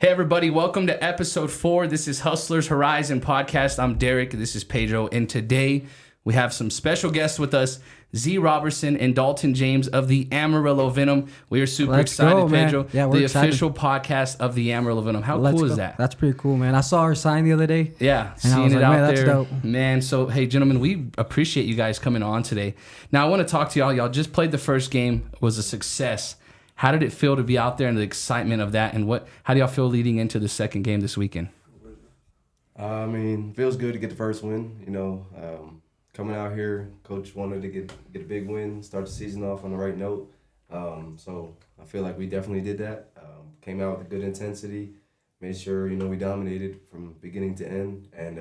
Hey everybody, welcome to episode 4. This is Hustlers Horizon podcast. I'm Derek, this is Pedro, and today we have some special guests with us, Zee Robertson and Dalton James of the Amarillo Venom. We are super excited, Pedro. Yeah, we're excited. Official podcast of the Amarillo Venom. How cool is that? That's pretty cool, man. I saw her sign the other day. Yeah, and I was like, man, that's dope. Man, so hey, gentlemen, we appreciate you guys coming on today. Now, I want to talk to y'all. Y'all just played the first game. It was a success. How did it feel to be out there and the excitement of that? And how do y'all feel leading into the second game this weekend? Feels good to get the first win. Coming out here, coach wanted to get a big win, start the season off on the right note. So I feel like we definitely did that. Came out with good intensity, made sure we dominated from beginning to end, and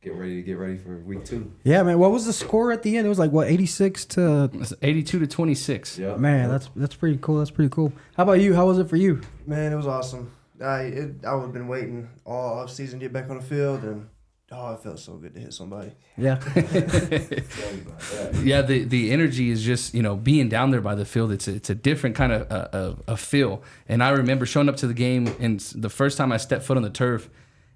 get ready for week 2. Yeah, man. What was the score at the end? It was like 86 to 82 to 26. Yeah, man, that's pretty cool. That's pretty cool. How about you? How was it for you? Man, it was awesome. I would have been waiting all off season to get back on the field, and it felt so good to hit somebody. Yeah. Yeah, the energy is just, being down there by the field. It's a different kind of a feel. And I remember showing up to the game, and the first time I stepped foot on the turf,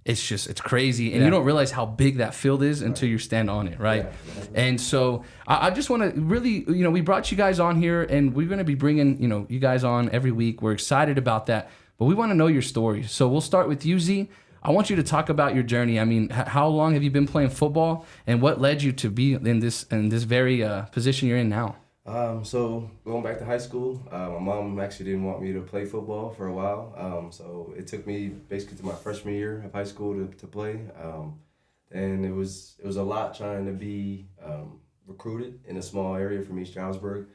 it's crazy. And you don't realize how big that field is until you stand on it, right? Yeah. And so I just want to really, we brought you guys on here, and we're going to be bringing, you guys on every week. We're excited about that, but we want to know your story. So we'll start with you, Zee. I want you to talk about your journey. I mean, how long have you been playing football, and what led you to be in this very position you're in now? So going back to high school, my mom actually didn't want me to play football for a while. So it took me basically to my freshman year of high school to play. And it was a lot trying to be recruited in a small area from East Stroudsburg.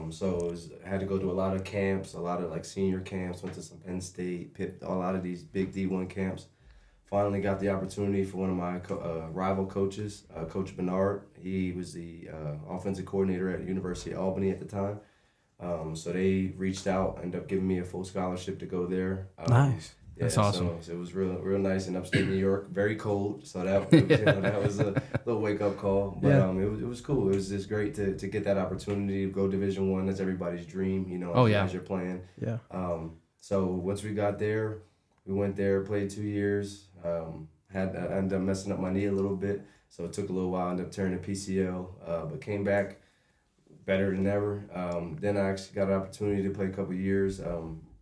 So I had to go to a lot of camps, a lot of senior camps, went to some Penn State, Pitt, a lot of these big D1 camps. Finally got the opportunity for one of my rival coaches, Coach Bernard. He was the offensive coordinator at University of Albany at the time. So they reached out, ended up giving me a full scholarship to go there. Nice. Yeah, that's awesome. So it was real nice in upstate New York. Very cold, so that was a little wake up call. But it was cool. It was just great to get that opportunity to go Division I. That's everybody's dream, as you're playing. Yeah. So once we got there, we went there, played 2 years. I ended up messing up my knee a little bit, so it took a little while. I ended up turning PCL, but came back better than ever. Then I actually got an opportunity to play a couple years.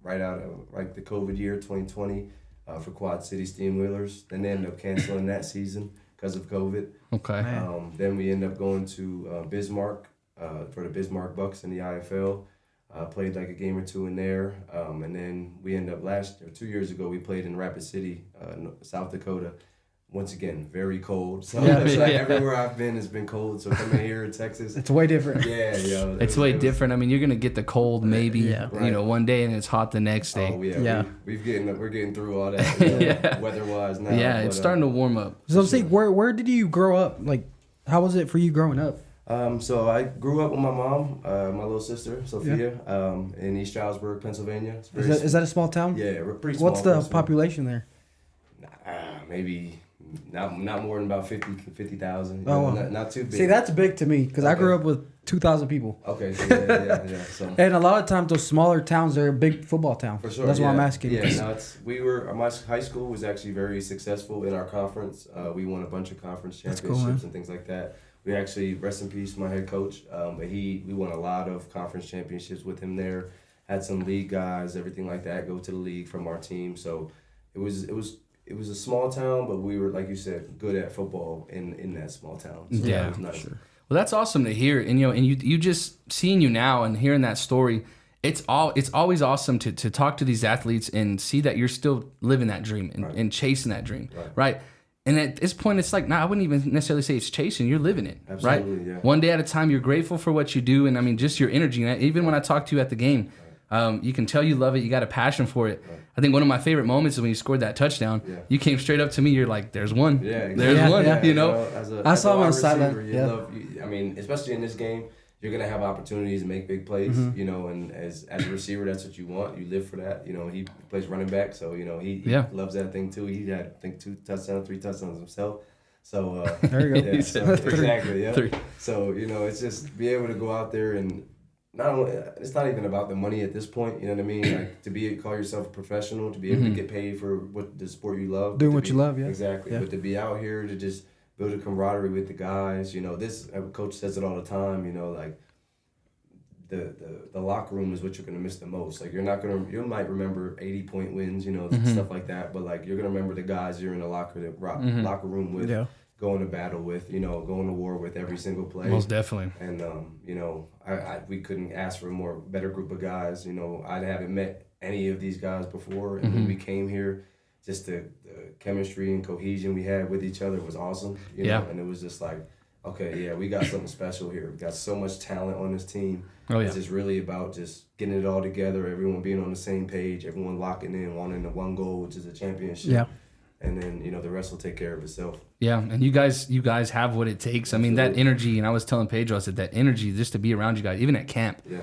Right out of the COVID year, 2020, for Quad City Steamwheelers. Then they ended up canceling that season because of COVID. Okay. Then we ended up going to Bismarck for the Bismarck Bucks in the IFL. Played a game or 2 in there. And then we ended up 2 years ago, we played in Rapid City, South Dakota. Once again, very cold. So everywhere I've been has been cold. So coming here in Texas, it's way different. Yeah. It's way different. I mean, you're gonna get the cold maybe, one day, and it's hot the next day. Oh yeah. We're getting through all that weather-wise now. Yeah, it's starting to warm up. So I'm saying, where did you grow up? How was it for you growing up? So I grew up with my mom, my little sister Sophia, in East Stroudsburg, Pennsylvania. Is that a small town? Yeah, we're pretty small. What's the population there? Maybe. Not more than about 50,000. Not too big. See, that's big to me because I grew up with 2,000 people. Okay, so yeah. So. And a lot of times those smaller towns, they're a big football town. For sure. That's why I'm asking. Yeah, my high school was actually very successful in our conference. We won a bunch of conference championships and things like that. We actually, rest in peace, my head coach. But we won a lot of conference championships with him there. Had some league guys, everything like that, go to the league from our team. So it was a small town, but we were, like you said, good at football in that small town. So yeah, it was nice. Sure. Well, that's awesome to hear. And you just seeing you now and hearing that story, it's always awesome to talk to these athletes and see that you're still living that dream and chasing that dream, right? And at this point, it's I wouldn't even necessarily say it's chasing. You're living it, absolutely, right? Yeah. One day at a time. You're grateful for what you do, and I mean, just your energy. And even when I talk to you at the game. You can tell you love it. You got a passion for it. Right. I think one of my favorite moments is when you scored that touchdown. Yeah. You came straight up to me. You're like, "There's one. Yeah, exactly. There's one." Yeah. I saw him on the sideline. Especially in this game, you're gonna have opportunities to make big plays. Mm-hmm. And as a receiver, that's what you want. You live for that. He plays running back, so he loves that thing too. He had, I think, 3 touchdowns himself. So there you go. Yeah, exactly. Yeah. 3. So it's just be able to go out there and it's not even about the money at this point. You know what I mean? Like call yourself a professional, to be able to get paid for the sport you love, Doing what you love, yeah. Exactly. Yeah. But to be out here to just build a camaraderie with the guys, coach says it all the time. Like the locker room is what you're gonna miss the most. Like you might remember 80-point wins, stuff like that. But like you're gonna remember the guys you're in the locker room with. Yeah. Going to battle with, going to war with every single play. Most definitely. And, we couldn't ask for a better group of guys. I haven't met any of these guys before. And when we came here, just the chemistry and cohesion we had with each other was awesome. You know? And it was just like, okay, yeah, we got something special here. We got so much talent on this team. Oh, yeah. It's just really about just getting it all together, everyone being on the same page, everyone locking in, wanting the one goal, which is a championship. Yeah. And then, the rest will take care of itself. Yeah, and you guys have what it takes. I mean, that energy, and I was telling Pedro, I said that energy just to be around you guys, even at camp. Yeah.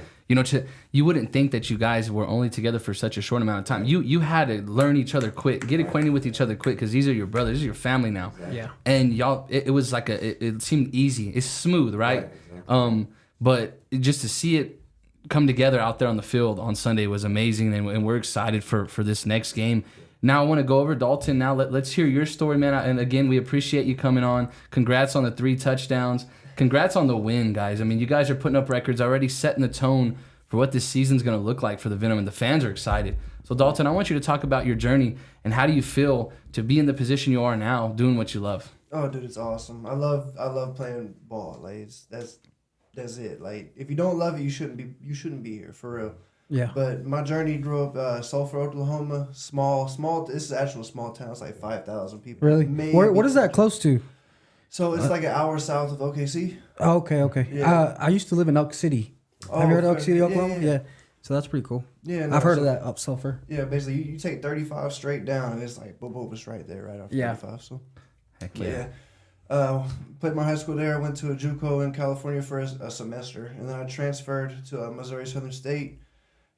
You wouldn't think that you guys were only together for such a short amount of time. You had to learn each other quick, get acquainted with each other quick, because these are your brothers, these are your family now. Exactly. Yeah. And y'all, it was like it seemed easy. It's smooth, right? Exactly. But just to see it come together out there on the field on Sunday was amazing, and we're excited for this next game. Now I want to go over Dalton. Now let's hear your story, man. And again, we appreciate you coming on. Congrats on the 3 touchdowns. Congrats on the win, guys. I mean, you guys are putting up records, already setting the tone for what this season's going to look like for the Venom, and the fans are excited. So Dalton, I want you to talk about your journey and how do you feel to be in the position you are now, doing what you love. Oh, dude, it's awesome. I love playing ball. Like that's it. Like if you don't love it, you shouldn't be here for real. Yeah. But my journey grew up Sulphur, Oklahoma. Small. This is actually a small town. It's like 5,000 people. Really? What is that close to? So it's like an hour south of OKC. Oh, okay. Yeah. I used to live in Elk City. Have you heard of Elk City, Oklahoma? Yeah. So that's pretty cool. Yeah. No, I've heard of that up Sulphur. Yeah, basically you take 35 straight down and it's like boom, it's right there, right off 35. So. Heck yeah. Played my high school there. I went to a JUCO in California for a semester, and then I transferred to Missouri Southern State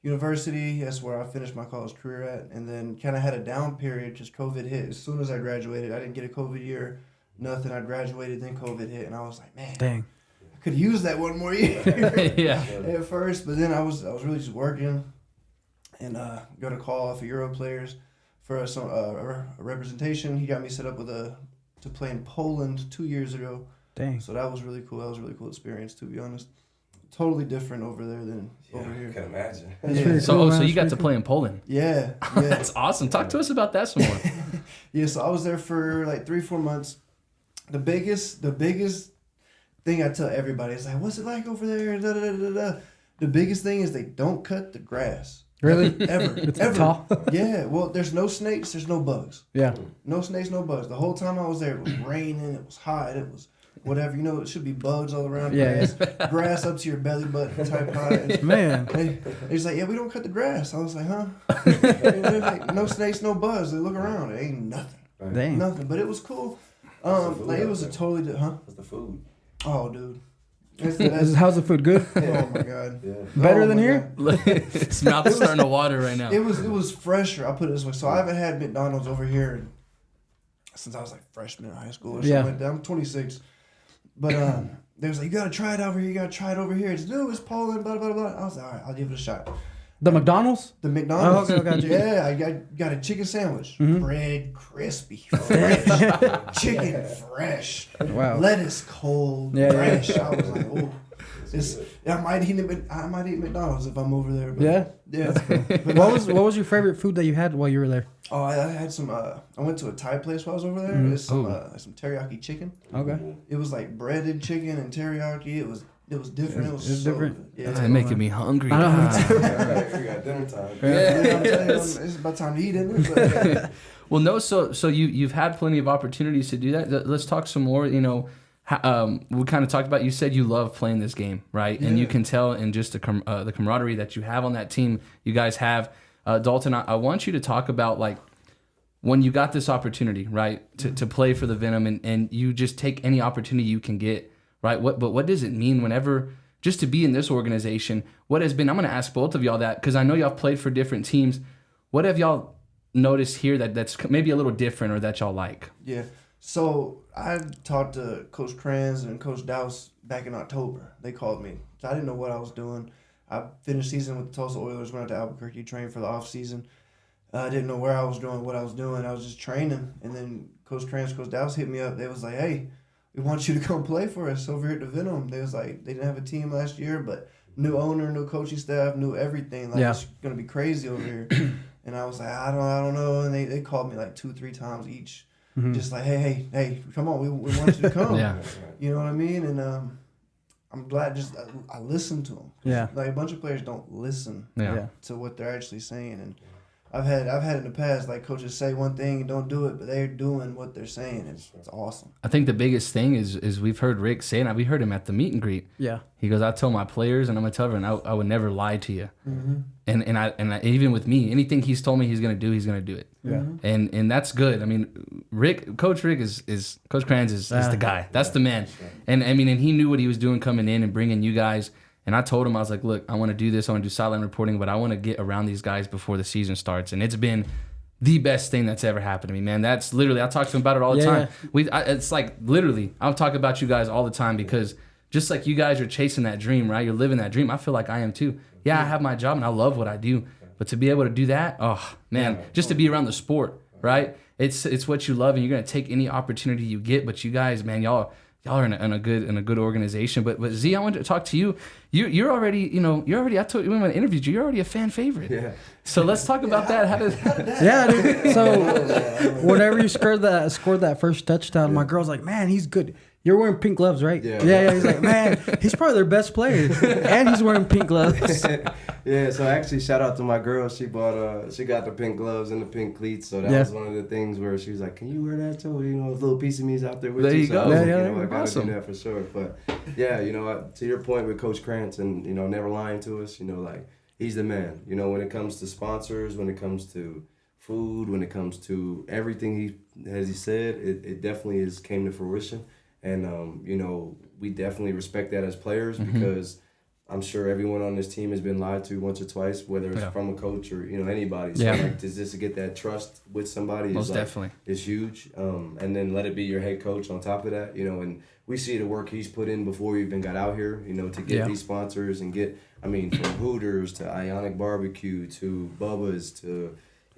University. That's where I finished my college career at, and then kind of had a down period because COVID hit. As soon as I graduated, I didn't get a COVID year, nothing. I graduated, then COVID hit, and I was like, man, dang, I could use that one more year. Yeah. At first, but then I was really just working, and got a call for Euro players for a representation. He got me set up to play in Poland 2 years ago. Dang. So that was really cool. That was a really cool experience, to be honest. Totally different over there than over here. I can imagine. Yeah. So you got to play in Poland. Yeah. That's awesome. Talk to us about that some more. Yeah, so I was there for like 3-4 months. The biggest thing I tell everybody is like, what's it like over there? Da, da, da, da, da. The biggest thing is they don't cut the grass. Really? Ever. It's ever. Tall. Yeah. Well, there's no snakes. There's no bugs. Yeah. No snakes, no bugs. The whole time I was there, it was raining. It was hot. It was whatever. It should be bugs all around. Yeah. Grass up to your belly button type high. Man. He's like, yeah, we don't cut the grass. I was like, huh? There's like, no snakes, no bugs. They look around. It ain't nothing. Dang. Nothing. But it was cool. It was a totally What's the food? Oh, dude. How's the food? Good? Oh my god. Yeah. Better than here? His mouth is starting to water right now. It was fresher. I'll put it this way. So I haven't had McDonald's over here since I was like freshman in high school or something like that. I'm 26. But they was like, you gotta try it over here. You gotta try it over here. It's new. It's Poland. Blah blah blah. I was like, all right, I'll give it a shot. The McDonald's? The McDonald's. Oh, okay. Yeah, I got a chicken sandwich. Mm-hmm. Bread crispy, fresh. Chicken fresh. Wow. Lettuce cold, fresh. I was like, oh. I might eat McDonald's if I'm over there. But yeah. Cool. What was your favorite food that you had while you were there? Oh, I had some. I went to a Thai place while I was over there. Mm-hmm. There's some teriyaki chicken. Okay. It was like breaded chicken and teriyaki. It was different. It was so different. Good. Yeah, that's making me hungry. We got dinner time. Yeah. I'm telling you, it's about time to eat, isn't it? Well, no. So you've had plenty of opportunities to do that. Let's talk some more. We kind of talked about. You said you love playing this game, right? Yeah. And you can tell in just the camaraderie that you have on that team. You guys have. Dalton, I want you to talk about like when you got this opportunity, right, to play for the Venom, and you just take any opportunity you can get, right? What does it mean whenever just to be in this organization? What has been? I'm going to ask both of y'all that because I know y'all played for different teams. What have y'all noticed here that's maybe a little different or that y'all like? Yeah. So I talked to Coach Kranz and Coach Dowse back in October. They called me. So I didn't know what I was doing. I finished season with the Tulsa Oilers, went out to Albuquerque, trained for the off season. I didn't know where I was doing, what I was doing. I was just training. And then Coach Krantz, Coach Dallas hit me up. They was like, hey, we want you to come play for us over here at the Venom. They was like, they didn't have a team last year, but new owner, new coaching staff, new everything. Like, it's going to be crazy over here. And I was like, I don't know. And they called me like 2-3 times each. Just like, hey, come on, we want you to come. You know what I mean? And I'm glad I listened to them. Yeah. Like, a bunch of players don't listen to what they're actually saying. And I've had in the past, like, coaches say one thing and don't do it, but they're doing what they're saying. It's awesome. I think the biggest thing is we've heard Rick saying that. We heard him at the meet and greet. Yeah. He goes, I tell my players, and I'm going to tell everyone, I would never lie to you. And I, even with me, anything he's told me he's going to do, he's going to do it. Yeah. And that's good. I mean, Coach Rick is Coach Krantz is the guy. That's the man. And I mean, and he knew what he was doing coming in and bringing you guys. And I told him, I was like, look, I want to do this. I want to do sideline reporting, but I want to get around these guys before the season starts. And it's been the best thing that's ever happened to me, man. That's literally, I talk to him about it all the time. It's like, literally, I'll talk about you guys all the time because just like you guys are chasing that dream, right? You're living that dream. I feel like I am too. Yeah, I have my job and I love what I do. But to be able to do that, oh, man, just to be around the sport, right? It's what you love and you're going to take any opportunity you get. But you guys, man, y'all are in a good organization. But Zee, I wanted to talk to you. You're already, I told you when I interviewed you, you're already a fan favorite. Yeah. So let's talk about that. How did Yeah, dude. So whenever you scored that first touchdown, my girl's like, man, he's good. You're wearing pink gloves, right? Yeah. He's like, man, he's probably their best player, and he's wearing pink gloves. Yeah. So actually, shout out to my girl. She bought she got the pink gloves and the pink cleats. So that was one of the things where she was like, "Can you wear that too? A little piece of me's out there with you." There you so go. I was like, Yeah, I gotta awesome. do that for sure. But yeah, to your point with Coach Krantz and never lying to us. Like he's the man. When it comes to sponsors, when it comes to food, when it comes to everything he said, it definitely came to fruition. And, we definitely respect that as players because I'm sure everyone on this team has been lied to once or twice, whether it's from a coach or, anybody. So, just to get that trust with somebody is huge. And then let it be your head coach on top of that, and we see the work he's put in before he even got out here, to get these sponsors and from Hooters to Ionic Barbecue to Bubba's to...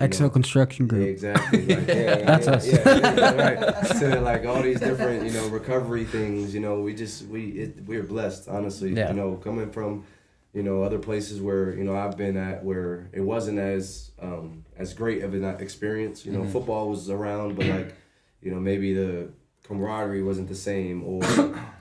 XL Construction Group. Exactly. Like, That's us. Right. So like all these different, recovery things, we're blessed, honestly. Yeah. Coming from, other places where, I've been at where it wasn't as great of an experience. Football was around, but like, maybe the camaraderie wasn't the same, or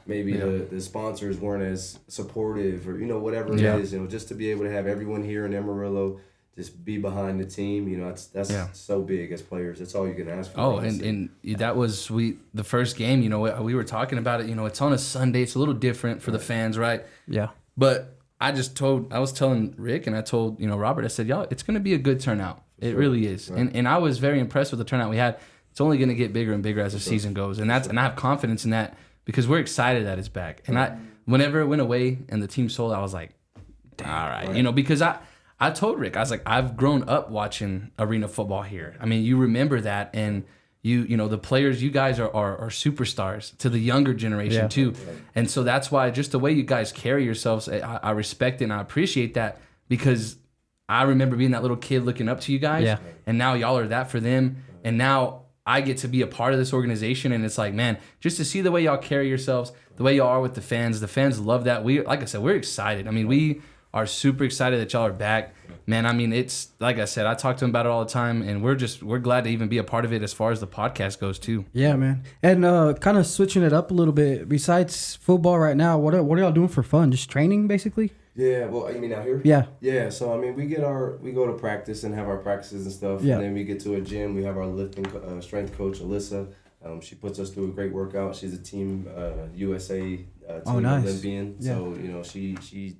maybe the sponsors weren't as supportive, or whatever it is. Just to be able to have everyone here in Amarillo just be behind the team, that's so big as players. That's all you can ask for. Oh, and that was the first game. We were talking about it. It's on a Sunday. It's a little different for the fans, right? Yeah. But I was telling Rick and I told Robert. I said, y'all, it's going to be a good turnout. It really is. Right. And I was very impressed with the turnout we had. It's only going to get bigger and bigger as the season goes, and I have confidence in that because we're excited that it's back. And whenever it went away and the team sold, I was like, all right, because I told Rick, I was like, I've grown up watching arena football here. I mean, you remember that, and the players, you guys are superstars to the younger generation too. And so that's why just the way you guys carry yourselves, I respect it and I appreciate that because I remember being that little kid looking up to you guys, and now y'all are that for them, and now I get to be a part of this organization, and it's like, man, just to see the way y'all carry yourselves, the way y'all are with the fans love that. Like I said, we're excited. I mean, we are super excited that y'all are back. Man, I mean, it's like I said, I talk to him about it all the time, and we're glad to even be a part of it as far as the podcast goes too. Yeah, man. And kind of switching it up a little bit, besides football right now, what are y'all doing for fun? Just training, basically? Yeah, well, you mean out here? Yeah. Yeah, so we go to practice and have our practices and stuff, and then we get to a gym. We have our lifting strength coach, Alyssa. She puts us through a great workout. She's a team USA team Olympian, so she's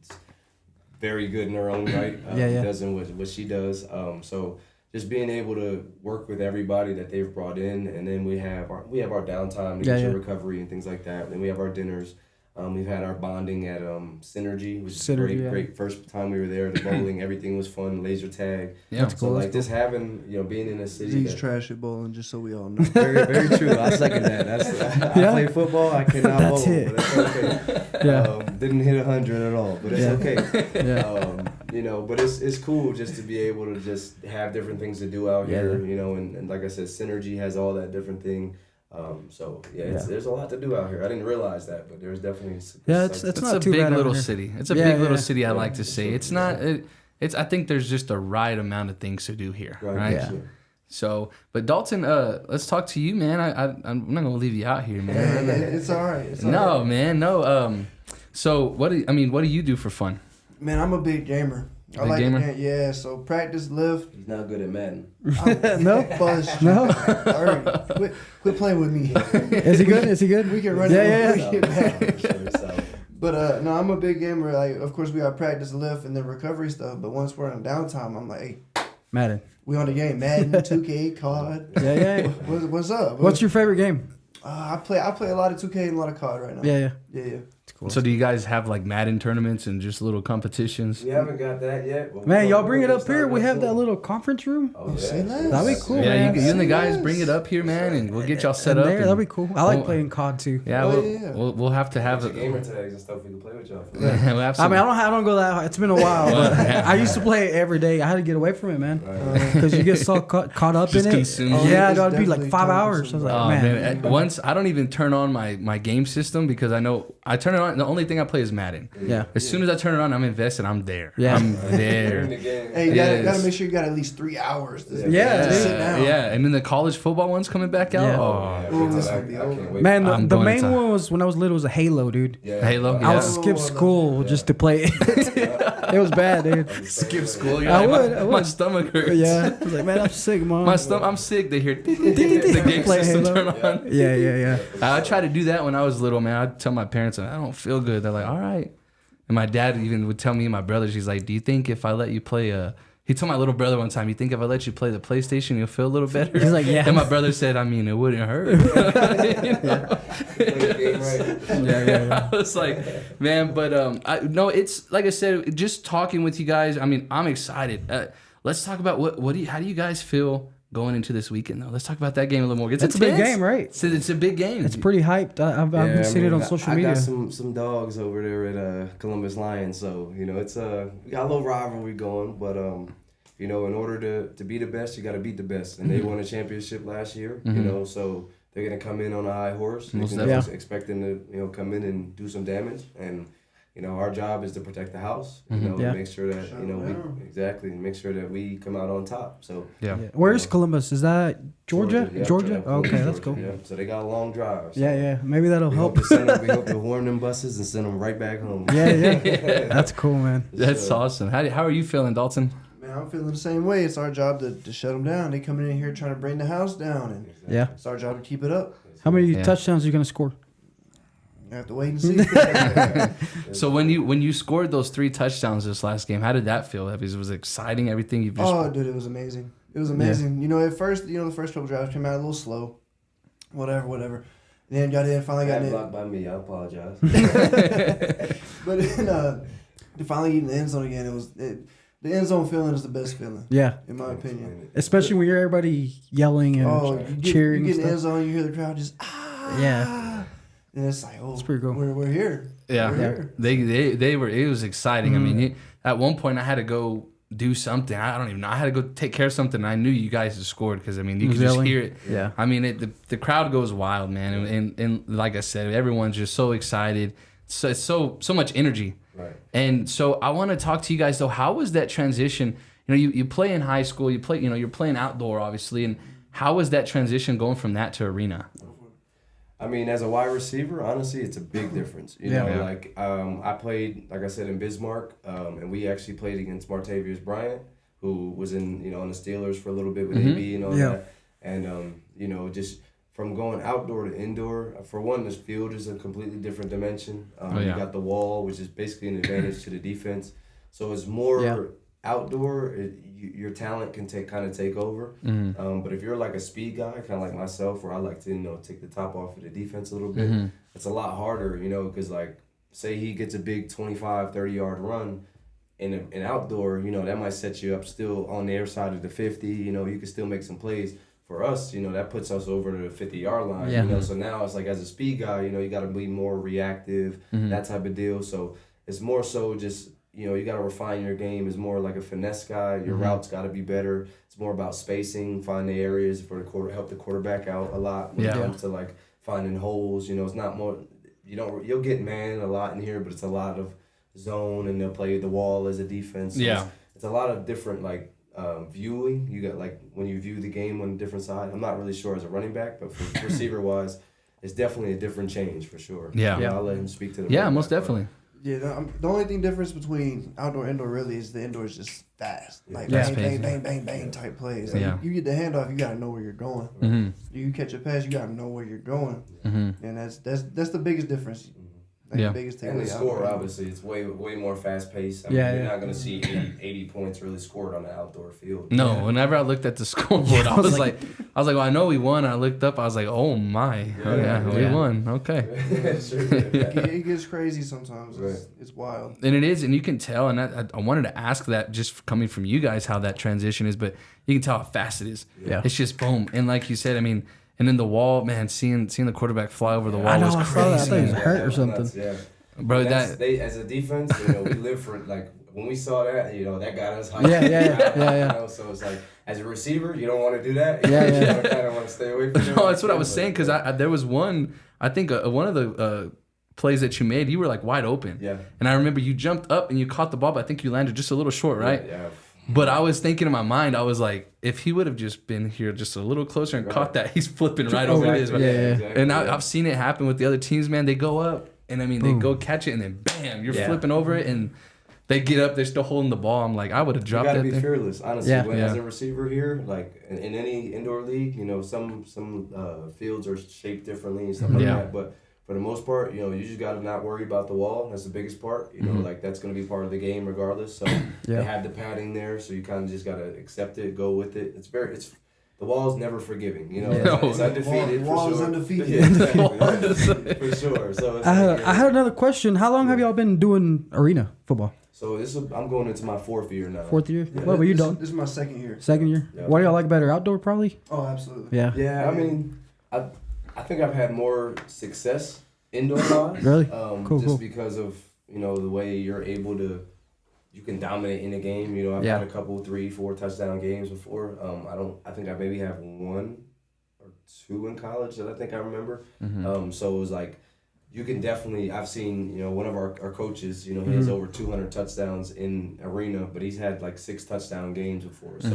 very good in her own right. Does what she does. So just being able to work with everybody that they've brought in, and then we have our downtime to get your recovery and things like that. And then we have our dinners. We've had our bonding at Synergy, which is Synergy, great. First time we were there, the bowling, everything was fun. Laser tag. Yeah, that's cool. So like just having, being in a city. He's trash at bowling, just so we all know. Very, very true. I second that. I play football. I cannot That's bowl, it. but it's okay. Yeah. Didn't hit 100 at all, but it's okay. Yeah. But it's cool just to be able to just have different things to do out here. And like I said, Synergy has all that different thing. There's a lot to do out here. I didn't realize that, but there's definitely. It's not a too big bad little over here. city. It's a big little city. I like to say it's not. It's I think there's just the right amount of things to do here, right? Yeah. So, but Dalton, let's talk to you, man. I'm not gonna leave you out here, man. It's all right. No, man, no. So what do you do for fun? Man, I'm a big gamer. I like gamer? to game. Yeah, so practice, lift. He's not good at Madden. No, Buzz. no. All right, quit playing with me. Is he good? Is he good? We can run Yeah, it. yeah. We get mad. But no, I'm a big gamer. Like, of course, we got practice, lift, and then recovery stuff. But once we're on downtime, I'm like, hey, Madden. we on the game. Madden, 2K, COD. Yeah. What's up? What's your favorite game? I play a lot of 2K and a lot of COD right now. Yeah. Yeah. Cool. So do you guys have like Madden tournaments and just little competitions? We haven't got that yet. But Man, y'all bring it up here. We have that little conference room. Oh, say yeah. less. That'd be cool, Yeah, man. you and the guys Yes. bring it up here, man, and we'll get y'all set In up. there, and- that'd be cool. I like Well, playing COD too. Yeah, Oh, we'll, yeah. we'll have to have Have it. gamer tags and stuff we can play with y'all. We'll have I some- mean, I don't go that hard. It's been a while. But Yeah. I used to play it every day. I had to get away from it, man, because you get so caught up Just in it. consumed. Yeah, It's it'd be like definitely 5 time hours. I was like, Oh man. man! At once I don't even turn on my game system because I know I turn it on. The only thing I play is Madden. Yeah. As soon as I turn it on, I'm invested. I'm there. Yeah. I'm You're in there. the game. Hey, you Yes. gotta make sure you got at least 3 hours. To Yeah, to sit dude. down. Yeah, and then the college football one's coming back out. Yeah. Oh, Yeah, Ooh, this I would be can't over. wait. Man, I'm the going main to- one was when I was little was a Halo, dude. Yeah. Halo, I would yeah. skip school just to play it. It was bad, dude. Skip school. You're I like, would, my, I would. my stomach hurts. Yeah, I was like, man, I'm sick, mom. I'm sick. They hear the game Play system Halo. turn on. Yeah. I tried to do that when I was little, man. I'd tell my parents, I don't feel good. They're like, all right. And my dad even would tell me and my brothers, he's like, do you think if I let you play he told my little brother one time, you think if I let you play the PlayStation, you'll feel a little better? He's like, yeah. And my brother said, I mean, it wouldn't hurt. Play the game right. Yeah. I was like, man, but it's like I said, just talking with you guys. I mean, I'm excited. Let's talk about how do you guys feel going into this weekend though? Let's talk about that game a little more. It's a big game, right? It's a big game. It's pretty hyped. I've been seeing it on social media. I got some dogs over there at Columbus Lions, so it's we got a little rivalry going, but in order to be the best, you got to beat the best, and they won a championship last year, so they're gonna come in on a high horse. Most They expecting to come in and do some damage, and our job is to protect the house, and make sure that make sure that we come out on top. So yeah. Where's Columbus? Is that Georgia? Yeah, Georgia? yeah, Okay, that's cool. Yeah, so they got a long drive. So Yeah. Maybe that'll we help. we hope to warn them buses and send them right back home. Yeah. That's cool, man. That's awesome. How are you feeling, Dalton? Man, I'm feeling the same way. It's our job to shut them down. They coming in here trying to bring the house down, and Yeah. it's our job to keep it up. How many Yeah. touchdowns are you gonna score? I have to wait and see. So when you scored those 3 touchdowns this last game, how did that feel? Was it exciting? Everything you've just Oh, dude, it was amazing. It was amazing. At first, the first couple drives came out a little slow. Whatever. And then got in, finally got in. Blocked by me. I apologize. But then, to finally get in the end zone again, the end zone feeling is the best feeling, Yeah. in my opinion. Especially when you're everybody yelling and cheering. You get in the and end stuff. zone, you hear the crowd just Yeah. and it's like, It's pretty cool. We're here. Yeah, We're here. they were. It was exciting. I mean, at one point I had to go do something. I don't even know. I had to go take care of something. And I knew you guys had scored because you could just Yelling. hear it. Yeah. I mean, the crowd goes wild, man, and like I said, everyone's just so excited. So it's so much energy. Right. And so I want to talk to you guys though. How was that transition? You play in high school. You play. You're playing outdoor, obviously. And how was that transition going from that to arena? I mean, as a wide receiver, honestly, it's a big difference. I played, like I said, in Bismarck, and we actually played against Martavius Bryant, who was on the Steelers for a little bit with AB and all that. And, just from going outdoor to indoor, for one, this field is a completely different dimension. You got the wall, which is basically an advantage to the defense. So it's more outdoor, your talent can kind of take over. But if you're like a speed guy, kind of like myself, where I like to take the top off of the defense a little bit, it's a lot harder, because like say he gets a big 25, 30-yard run in an outdoor, that might set you up still on their side of the 50. You can still make some plays. For us, that puts us over to the 50-yard line. Yeah. So now it's like as a speed guy, you got to be more reactive, that type of deal. So it's more so just you got to refine your game. It's more like a finesse guy. Your routes got to be better. It's more about spacing, find the areas for the help the quarterback out a lot when it comes to like finding holes. It's not more. You'll get man a lot in here, but it's a lot of zone, and they'll play the wall as a defense. So it's a lot of different like. Viewing, you got like when you view the game on a different side. I'm not really sure as a running back, but for receiver wise, it's definitely a different change for sure. I'll let him speak to the. Yeah, most definitely. Yeah, the only thing difference between outdoor and indoor really is the indoor is just fast, like bang, bang type plays. Like you get the handoff, you gotta know where you're going. You catch a pass, you gotta know where you're going, and that's the biggest difference. The biggest and the score, obviously, it's way more fast paced. I mean, you're not going to see 80 points really scored on the outdoor field. No, whenever I looked at the scoreboard, I was like, well, I know we won. I looked up, I was like, oh my, we won. Okay. It gets crazy sometimes. It's wild. And it is, and you can tell. And I wanted to ask that just coming from you guys how that transition is, but you can tell how fast it is. Yeah, it's just boom. And like you said, I mean. And then the wall, man, seeing the quarterback fly over the wall was crazy. I thought he was hurt or something. Bro, they as a defense, we live for like when we saw that, that got us hyped. Yeah. So it's like as a receiver, you don't want to do that. Yeah. You kind of want to stay away from it. No, that's what I was saying because there was one. I think one of the plays that you made, you were like wide open. Yeah. And I remember you jumped up and you caught the ball, but I think you landed just a little short, right? Yeah. But I was thinking in my mind, I was like, if he would have just been here just a little closer and caught that, he's flipping right over his. Exactly. And I've seen it happen with the other teams, man. They go up, and I mean, they go catch it, and then bam, you're flipping over it, and they get up, they're still holding the ball. I'm like, I would have dropped that. You gotta be fearless, honestly. As a Yeah. receiver here, like in any indoor league, some fields are shaped differently and stuff like that, but for the most part, you just got to not worry about the wall. That's the biggest part. Like that's going to be part of the game regardless. So they have the padding there, so you kind of just got to accept it, go with it. The wall is never forgiving. It's undefeated. The wall is undefeated. For sure. So I had another question. How long have y'all been doing arena football? So I'm going into my 4th year now. 4th year? Yeah. What were you doing? This is my 2nd year. 2nd year? Yeah. What do y'all like better? Outdoor probably? Oh, absolutely. Yeah. Yeah, I mean, I think I've had more success indoor-wise. Really? Cool. Because of, the way you're able to, you can dominate in a game. I've had a couple, 3, 4 touchdown games before. I think I maybe have 1 or 2 in college that I think I remember. So it was like, you can definitely, I've seen, one of our coaches, he has over 200 touchdowns in arena, but he's had like 6 touchdown games before. So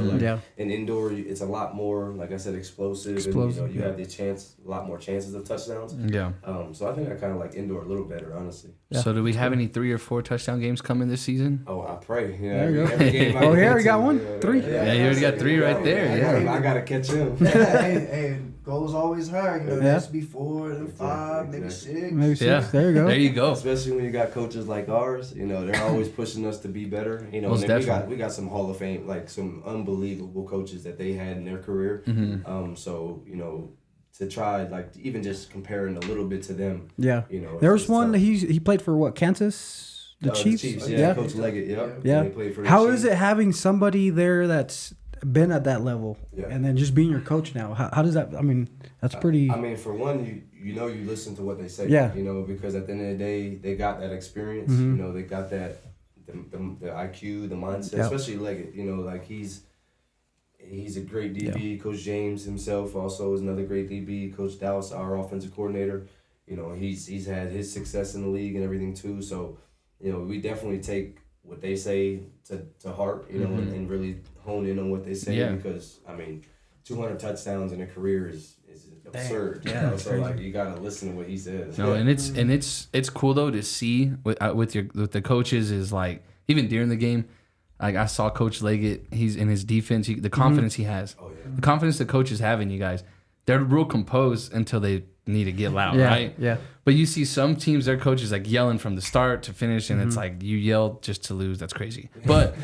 in indoor, it's a lot more, like I said, explosive. And, you have a lot more chances of touchdowns. Yeah. So I think I kind of like indoor a little better, honestly. Yeah. So do we have any 3 or 4 touchdown games coming this season? Oh, I pray. There you go. Every game Oh, here we got 1, 3. Yeah, you already got 3 right there. Yeah. I got to catch him. Hey, goal's always higher. It has to be 4, then 5, maybe 6. Maybe 6. There you go. There you go. Especially when you got coaches like ours, they're always pushing us to be better. Most and then definitely. we got some Hall of Fame, like some unbelievable coaches that they had in their career. So to try like even just comparing a little bit to them. Yeah. There was one that he played for what, Kansas? The Chiefs? Yeah, Coach Leggett. Yep. Yeah. They played for the How Chiefs. is it having somebody there that's been at that level and then just being your coach now? How does that? I mean, that's pretty. I mean, for one, you listen to what they say. Yeah. Because at the end of the day, they got that experience. They got that the IQ, the mindset. Especially Leggett. Like he's a great DB. Coach James himself also is another great DB. Coach Dallas, our offensive coordinator. He's had his success in the league and everything too. So, we definitely take what they say to heart, and really hone in on what they say because, I mean, 200 touchdowns in a career is absurd. Yeah, so like you gotta listen to what he says. No, and it's cool though to see with the coaches is like even during the game, like I saw Coach Leggett, he's in his defense, the confidence he has, the confidence the coaches have in you guys. they're real composed until they need to get loud, right? Yeah. But you see some teams, their coaches like yelling from the start to finish, and it's like you yell just to lose. That's crazy. But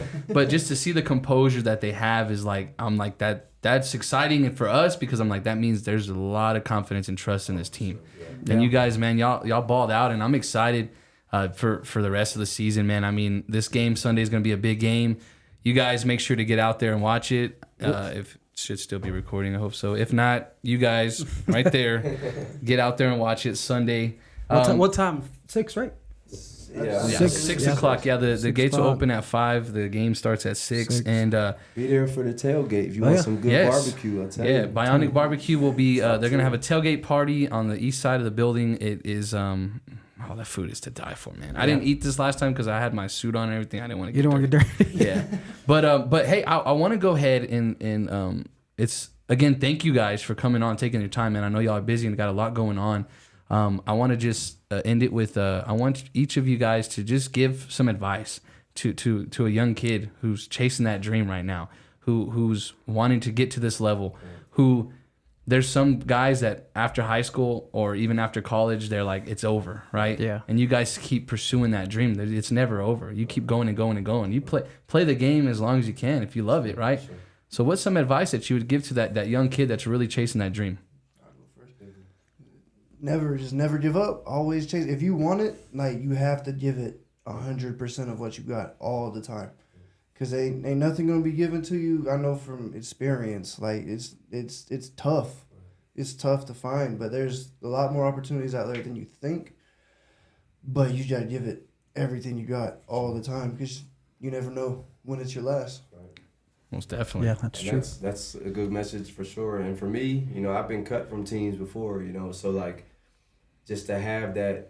just to see the composure that they have is like, I'm like that's exciting for us because I'm like, that means there's a lot of confidence and trust in this team. And you guys, man, y'all balled out, and I'm excited for the rest of the season, man. I mean, this game Sunday is going to be a big game. You guys make sure to get out there and watch it. If should still be recording, I hope so. If not, you guys right there, get out there and watch it Sunday. What time? 6, right? Yeah, 6 o'clock. Yeah, the gates will open at 5. The game starts at 6. And be there for the tailgate if you want some good barbecue. I'll tell you. Bionic Barbecue will be. They're gonna have a tailgate party on the east side of the building. It is. Oh, that food is to die for, man. I didn't eat this last time because I had my suit on and everything. I didn't want to get dirty. You don't want to get dirty. Yeah. But hey, I want to go ahead and it's, again, thank you guys for coming on, taking your time, man. I know y'all are busy and got a lot going on. I want to just end it with, I want each of you guys to just give some advice to a young kid who's chasing that dream right now, who's wanting to get to this level, who... There's some guys that after high school or even after college, they're like, it's over, right? Yeah. And you guys keep pursuing that dream. It's never over. You keep going and going and going. You play the game as long as you can if you love it, right? Sure. So what's some advice that you would give to that young kid that's really chasing that dream? Never give up. Always chase. If you want it, like, you have to give it 100% of what you got all the time. Cause ain't nothing gonna be given to you. I know from experience. Like it's tough. It's tough to find, but there's a lot more opportunities out there than you think. But you gotta give it everything you got all the time, because you never know when it's your last. Most definitely. Yeah, that's true. That's a good message for sure. And for me, I've been cut from teams before. So like, just to have that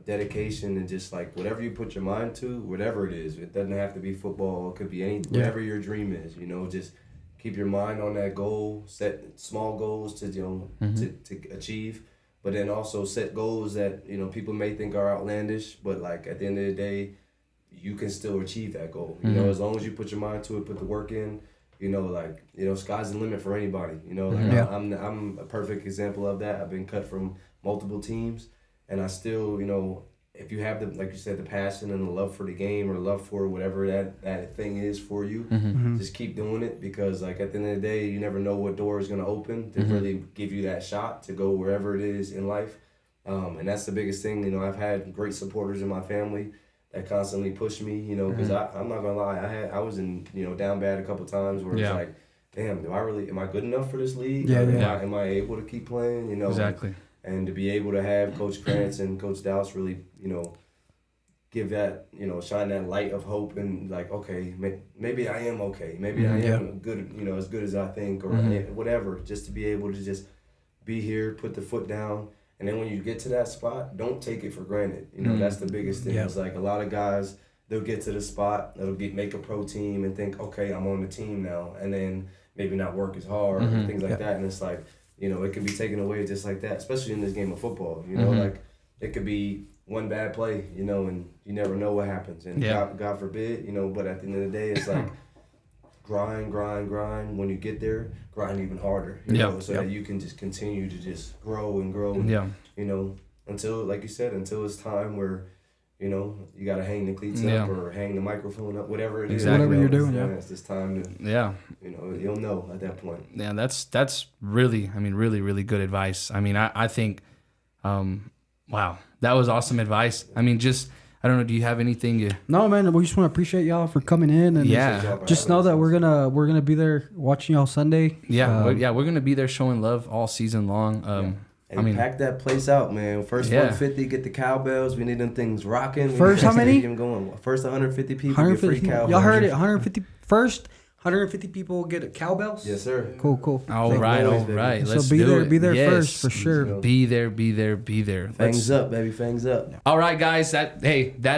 dedication and just like whatever you put your mind to, whatever it is, it doesn't have to be football, it could be whatever your dream is, just keep your mind on that goal, set small goals to to achieve, but then also set goals that people may think are outlandish, but like at the end of the day you can still achieve that goal. As long as you put your mind to it, put the work in, sky's the limit for anybody. I'm a perfect example of that. I've been cut from multiple teams. And I still, if you have like you said, the passion and the love for the game or love for whatever that thing is for you, just keep doing it, because like at the end of the day, you never know what door is going to open to really give you that shot to go wherever it is in life. And that's the biggest thing. I've had great supporters in my family that constantly push me, because I'm not going to lie. I was in, down bad a couple times where it's like, damn, am I good enough for this league? Am I able to keep playing? Exactly. And to be able to have Coach Krantz and Coach Dallas really, give that, shine that light of hope and like, okay, maybe I am okay. Maybe I am good, as good as I think, or whatever. Just to be able to just be here, put the foot down. And then when you get to that spot, don't take it for granted. That's the biggest thing. It's like a lot of guys, they'll get to the spot, make a pro team and think, okay, I'm on the team now. And then maybe not work as hard and things like that. And it's like, it can be taken away just like that, especially in this game of football. Like it could be one bad play, and you never know what happens. And God forbid, but at the end of the day, it's like grind. When you get there, grind even harder, so that you can just continue to just grow and grow. Until, like you said, until it's time where, you got to hang the cleats up or hang the microphone up, whatever it is. Whatever you're doing, it's just time to, you'll know at that point. Yeah, that's really, really, really good advice. I think, wow, that was awesome advice. I don't know, do you have anything No, man, we just want to appreciate y'all for coming in, and just know that we're gonna be there watching y'all Sunday. We're gonna be there showing love all season long. Pack that place out, man. First 150, get the cowbells. We need them things rocking. First, how many? Going. First 150 people get free cowbells. Y'all heard it. 150 first. 150 people get cowbells. Yes, sir. Cool. All right. Let's be there. it. Be there first for sure. Be there. Fangs up, baby. Fangs up. All right, guys. That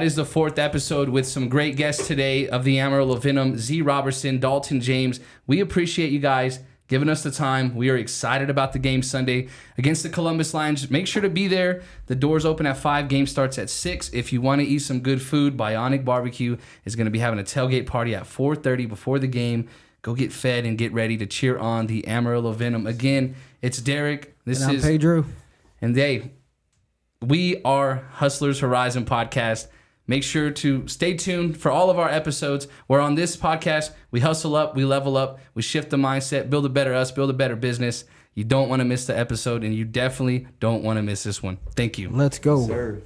is the 4th episode with some great guests today of the Amarillo Venom. Zee Robertson, Dalton James. We appreciate you guys giving us the time. We are excited about the game Sunday against the Columbus Lions. Make sure to be there. The doors open at 5. Game starts at 6. If you want to eat some good food, Bionic Barbecue is going to be having a tailgate party at 4:30 before the game. go get fed and get ready to cheer on the Amarillo Venom. Again, it's Derek. And I'm Pedro. And we are Hustlers Horizon Podcast. Make sure to stay tuned for all of our episodes, where on this podcast, we hustle up, we level up, we shift the mindset, build a better us, build a better business. You don't want to miss the episode, and you definitely don't want to miss this one. Thank you. Let's go. Yes, sir.